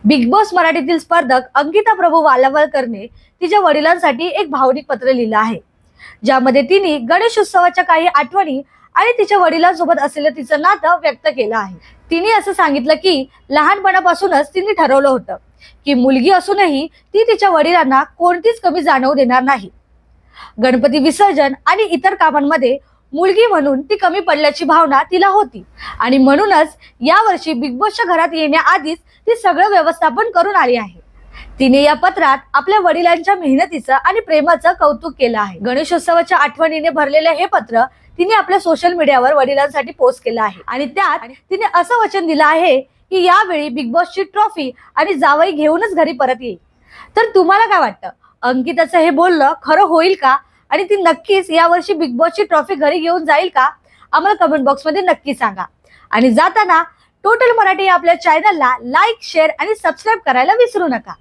Big boss मराठीतील स्पर्धक अंकिता प्रभू वालावलकरने तिच्या वडिलांसाठी एक भावनिक पत्र लिहिलं आहे, ज्यामध्ये तिने गणेश उत्सवाच्या काही आठवणी आणि तिच्या वडिलांसोबत असलेलं तिचं नातं व्यक्त केलं आहे। तिने असं सांगितलं की लहानपणापासूनच तिने ठरवलं होतं की मुलगी असूनही ती तिच्या वडिलांना कोणतीच कमी जाणवू देणार नाही। गणपती विसर्जन आणि इतर कामांमध्ये मुलगी म्हणून ती कमी पडल्याची भावना तिला होती आणि म्हणूनच यावर्षी बिग बॉसच्या घरात येण्याआधीच ती सगळं व्यवस्थापन करून आली आहे। तिने या पत्रात आपल्या वडिलांच्या मेहनतीचं आणि प्रेमाचं कौतुक केलं आहे। गणेशोत्सवाच्या आठवणीने भरलेले हे पत्र तिने आपल्या सोशल मीडियावर वडिलांसाठी पोस्ट केलं आहे आणि त्यात तिने असं वचन दिलं आहे की यावेळी बिग बॉसची ट्रॉफी आणि जावई घेऊनच घरी परत येईल। तर तुम्हाला काय वाटतं, अंकिताचं हे बोलणं खरं होईल का आणि ती नक्कीच यावर्षी बिग बॉसची ट्रॉफी घरी घेऊन जाईल का? आम्हाला कमेंट बॉक्समध्ये नक्की सांगा। आणि जाताना टोटल मराठी आपल्या चॅनलला लाईक, शेअर आणि सबस्क्राईब करायला विसरू नका।